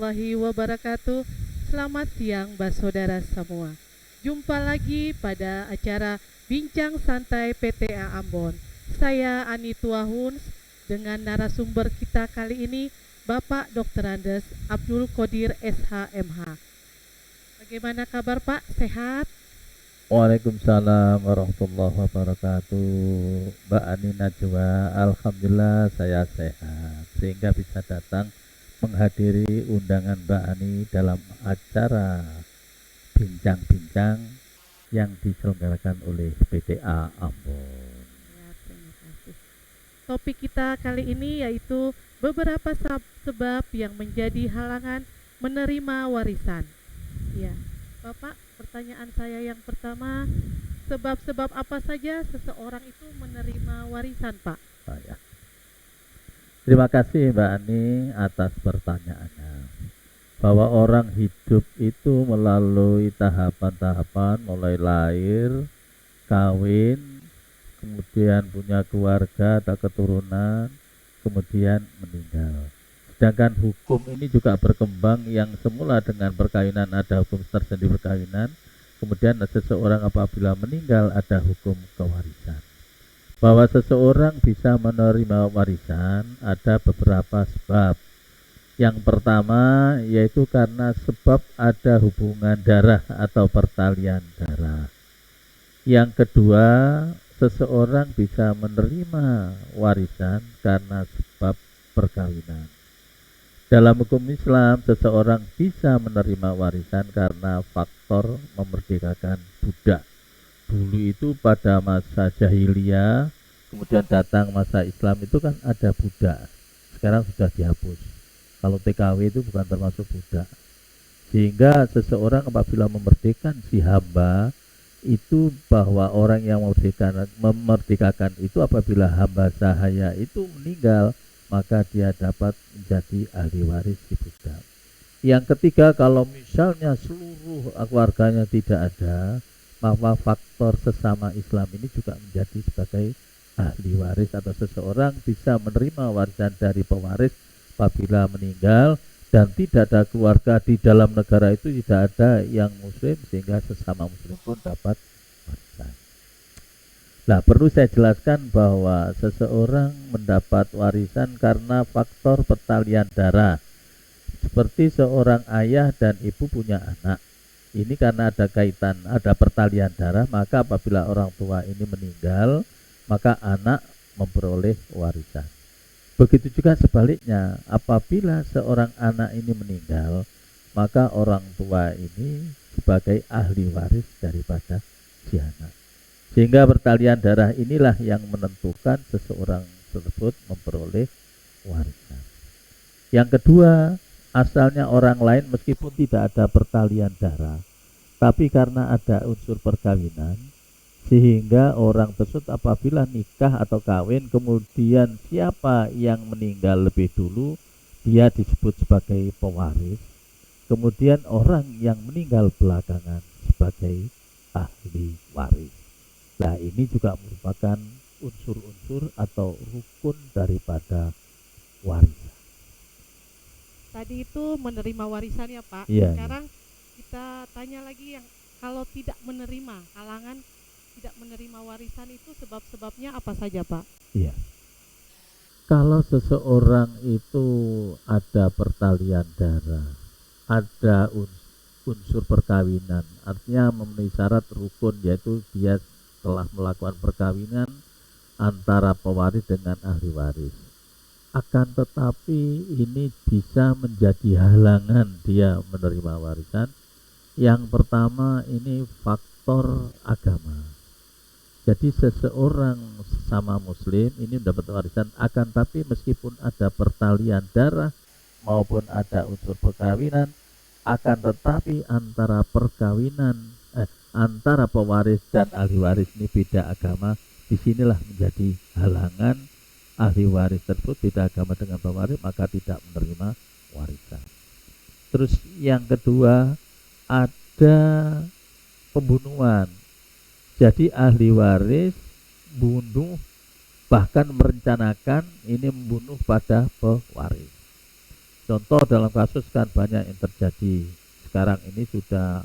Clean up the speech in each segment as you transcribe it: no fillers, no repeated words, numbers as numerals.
warahmatullahi wabarakatuh. Selamat siang saudara semua. Jumpa lagi pada acara Bincang Santai PTA Ambon. Saya Anitua Huns dengan narasumber kita kali ini Bapak Dr. Andes Abdul Qadir SHMH. Bagaimana kabar Pak? Sehat? Waalaikumsalam warahmatullahi wabarakatuh. Mbak Ani Najwa, alhamdulillah saya sehat sehingga bisa datang menghadiri undangan Mbak Ani dalam acara bincang-bincang yang diselenggarakan oleh PTA Ambon. Ya, terima kasih. Topik kita kali ini yaitu beberapa sebab yang menjadi halangan menerima warisan. Ya, Bapak, pertanyaan saya yang pertama, sebab-sebab apa saja seseorang itu menerima warisan, Pak? Ya. Terima kasih Mbak Ani atas pertanyaannya. Bahwa orang hidup itu melalui tahapan-tahapan mulai lahir, kawin, kemudian punya keluarga atau keturunan, kemudian meninggal. Sedangkan hukum ini juga berkembang yang semula dengan perkawinan ada hukum tersendiri perkawinan, kemudian seseorang apabila meninggal ada hukum kewarisan. Bahwa seseorang bisa menerima warisan ada beberapa sebab. Yang pertama yaitu karena sebab ada hubungan darah atau pertalian darah. Yang kedua, seseorang bisa menerima warisan karena sebab perkawinan. Dalam hukum Islam, seseorang bisa menerima warisan karena faktor memerdekakan budak. Dulu itu pada masa jahiliyah, kemudian datang masa Islam itu kan ada budak. Sekarang sudah dihapus. Kalau TKW itu bukan termasuk budak. Sehingga seseorang apabila memerdekakan si hamba, itu bahwa orang yang memerdekakan itu apabila hamba sahaya itu meninggal, maka dia dapat menjadi ahli waris si budak. Yang ketiga, kalau misalnya seluruh keluarganya tidak ada, maka faktor sesama Islam ini juga menjadi sebagai ahli waris atau seseorang bisa menerima warisan dari pewaris apabila meninggal dan tidak ada keluarga di dalam negara itu, tidak ada yang muslim sehingga sesama muslim pun dapat warisan. Nah, perlu saya jelaskan bahwa seseorang mendapat warisan karena faktor pertalian darah. Seperti seorang ayah dan ibu punya anak. Ini karena ada kaitan, ada pertalian darah, maka apabila orang tua ini meninggal, maka anak memperoleh warisan. Begitu juga sebaliknya, apabila seorang anak ini meninggal, maka orang tua ini sebagai ahli waris daripada si anak. Sehingga pertalian darah inilah yang menentukan seseorang tersebut memperoleh warisan. Yang kedua, asalnya orang lain meskipun tidak ada pertalian darah, tapi karena ada unsur perkawinan, sehingga orang tersebut apabila nikah atau kawin, kemudian siapa yang meninggal lebih dulu, dia disebut sebagai pewaris. Kemudian orang yang meninggal belakangan sebagai ahli waris. Nah, ini juga merupakan unsur-unsur atau rukun daripada warisan. Tadi itu menerima warisan ya Pak. Iya, Sekarang kita tanya lagi yang kalau tidak menerima, halangan tidak menerima warisan itu sebab-sebabnya apa saja Pak? Iya. Kalau seseorang itu ada pertalian darah, ada unsur perkawinan, artinya memenuhi syarat rukun, yaitu dia telah melakukan perkawinan antara pewaris dengan ahli waris. Akan tetapi ini bisa menjadi halangan dia menerima warisan. Yang pertama ini faktor agama. Jadi seseorang sesama muslim ini mendapat warisan, akan tapi meskipun ada pertalian darah maupun ada unsur perkawinan, akan tetapi antara perkawinan antara pewaris dan ahli waris ini beda agama, disinilah menjadi halangan ahli waris tersebut beda agama dengan pewaris, maka tidak menerima warisan. Terus yang kedua, ada pembunuhan. Jadi ahli waris bunuh, bahkan merencanakan ini membunuh pada pewaris. Contoh dalam kasus kan banyak yang terjadi sekarang ini, sudah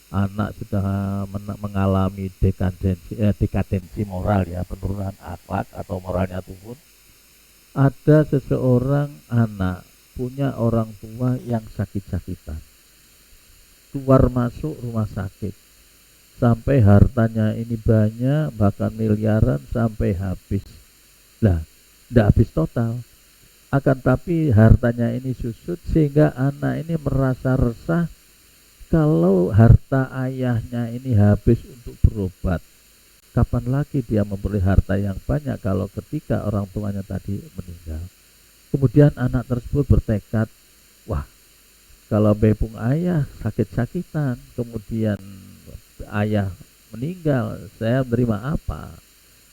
anak sudah mengalami dekadensi moral ya, penurunan akhlak atau moralnya turun. Ada seseorang anak punya orang tua yang sakit-sakitan, keluar masuk rumah sakit, sampai hartanya ini banyak, bahkan miliaran sampai habis. Lah, tidak habis total, akan tapi hartanya ini susut sehingga anak ini merasa resah. Kalau harta ayahnya ini habis untuk berobat, kapan lagi dia memperoleh harta yang banyak kalau ketika orang tuanya tadi meninggal. Kemudian anak tersebut bertekad, wah, kalau bepung ayah sakit-sakitan, kemudian ayah meninggal, saya menerima apa?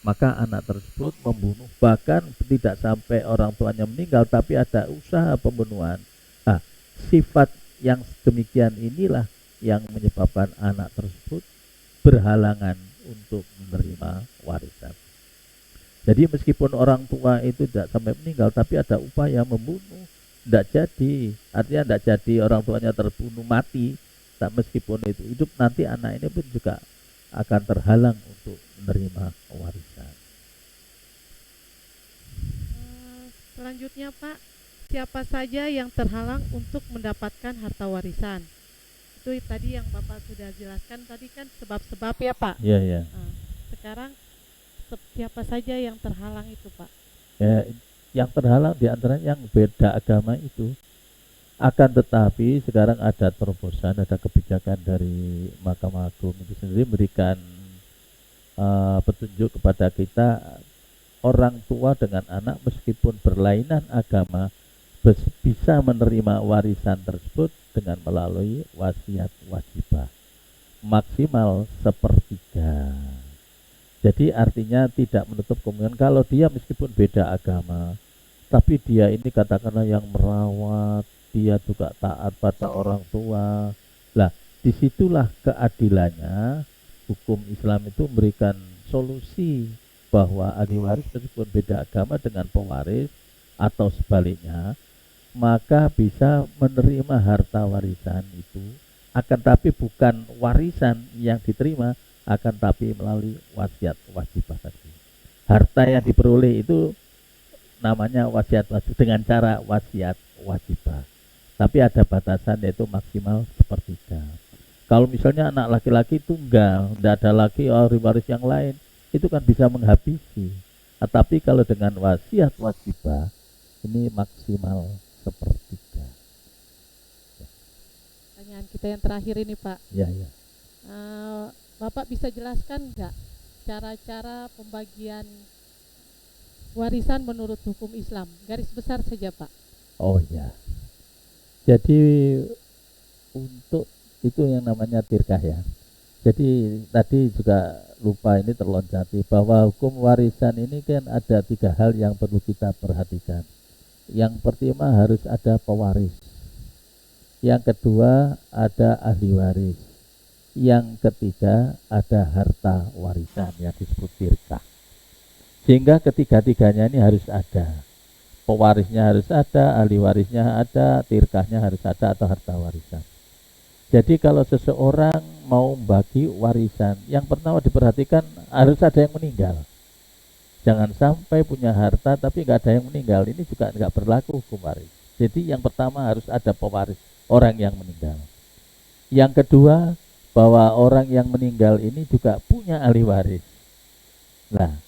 Maka anak tersebut membunuh, bahkan tidak sampai orang tuanya meninggal, tapi ada usaha pembunuhan. Nah, sifat yang demikian inilah yang menyebabkan anak tersebut berhalangan untuk menerima warisan. Jadi meskipun orang tua itu tidak sampai meninggal, tapi ada upaya membunuh, tidak jadi. Artinya tidak jadi orang tuanya terbunuh mati, tak meskipun itu hidup, nanti anak ini pun juga akan terhalang untuk menerima warisan. Selanjutnya Pak, siapa saja yang terhalang untuk mendapatkan harta warisan? Itu tadi yang Bapak sudah jelaskan tadi kan sebab-sebab ya Pak. Iya, iya. Sekarang siapa saja yang terhalang itu Pak? Ya, yang terhalang diantaranya yang beda agama itu. Akan tetapi sekarang ada terobosan, ada kebijakan dari Mahkamah Agung itu sendiri memberikan petunjuk kepada kita, orang tua dengan anak meskipun berlainan agama bisa menerima warisan tersebut dengan melalui wasiat wajibah maksimal sepertiga. Jadi artinya tidak menutup kemungkinan kalau dia meskipun beda agama, tapi dia ini katakanlah yang merawat, dia juga taat pada orang tua. Lah, disitulah keadilannya. Hukum Islam itu memberikan solusi bahwa ahli waris meskipun beda agama dengan pewaris atau sebaliknya, maka bisa menerima harta warisan itu, akan tapi bukan warisan yang diterima, akan tapi melalui wasiat wajibah tadi. Harta yang diperoleh itu namanya wasiat wajib dengan cara wasiat wajibah. Tapi ada batasan, yaitu maksimal sepertiga. Kalau misalnya anak laki-laki tunggal, tidak ada lagi ahli waris yang lain, itu kan bisa menghabisi. Tapi kalau dengan wasiat wajibah, ini maksimal sepertiga. Pertanyaan kita yang terakhir ini Pak. Ya, ya. Bapak bisa jelaskan nggak cara-cara pembagian warisan menurut hukum Islam? Garis besar saja Pak. Oh ya. Jadi untuk itu yang namanya tirkah ya. Jadi tadi juga lupa ini terloncati bahwa hukum warisan ini kan ada 3 hal yang perlu kita perhatikan. Yang pertama harus ada pewaris. Yang kedua ada ahli waris. Yang ketiga ada harta warisan yang disebut tirkah. Sehingga ketiga-tiganya ini harus ada. Pewarisnya harus ada, ahli warisnya ada, tirkahnya harus ada atau harta warisan. Jadi kalau seseorang mau bagi warisan, yang pertama diperhatikan harus ada yang meninggal. Jangan sampai punya harta tapi nggak ada yang meninggal, ini juga nggak berlaku hukum waris. Jadi yang pertama harus ada pewaris, orang yang meninggal. Yang kedua, bahwa orang yang meninggal ini juga punya ahli waris. Nah,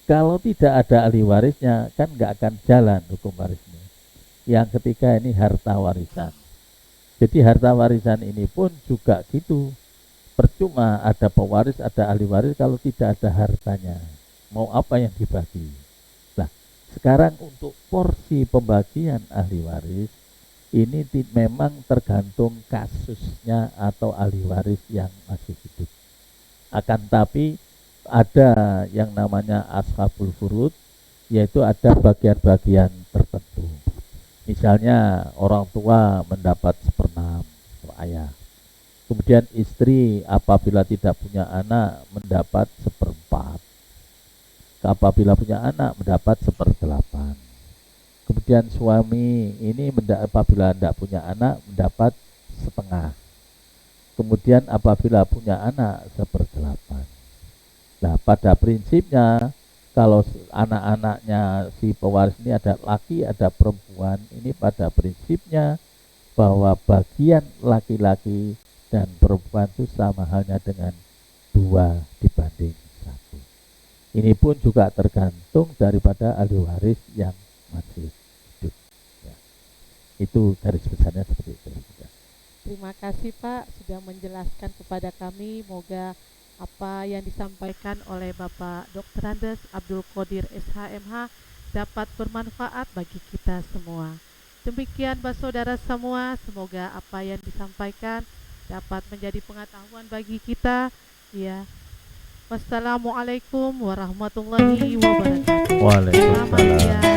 kalau tidak ada ahli warisnya kan nggak akan jalan hukum warisnya. Yang ketiga ini harta warisan. Jadi harta warisan ini pun juga gitu. Percuma ada pewaris, ada ahli waris kalau tidak ada hartanya. Mau apa yang dibagi? Nah, sekarang untuk porsi pembagian ahli waris ini memang tergantung kasusnya atau ahli waris yang masih hidup. Akan tapi ada yang namanya ashabul furud, yaitu ada bagian-bagian tertentu. Misalnya orang tua mendapat 1/6 ayah. Kemudian istri apabila tidak punya anak mendapat 1/4. Apabila punya anak mendapat 1/8. Kemudian suami ini apabila tidak punya anak mendapat setengah. Kemudian apabila punya anak 1/8. Nah, pada prinsipnya kalau anak-anaknya si pewaris ini ada laki, ada perempuan, ini pada prinsipnya bahwa bagian laki-laki dan perempuan itu sama halnya dengan 2:1. Ini pun juga tergantung daripada ahli waris yang masih hidup. Ya. Itu garis besarnya seperti itu. Terima kasih Pak sudah menjelaskan kepada kami. Moga apa yang disampaikan oleh Bapak Dr. Andes Abdul Qadir SHMH dapat bermanfaat bagi kita semua. Demikian saudara semua, semoga apa yang disampaikan dapat menjadi pengetahuan bagi kita. Ya. Wassalamualaikum warahmatullahi wabarakatuh. Selamat Waalaikumsalam. siang.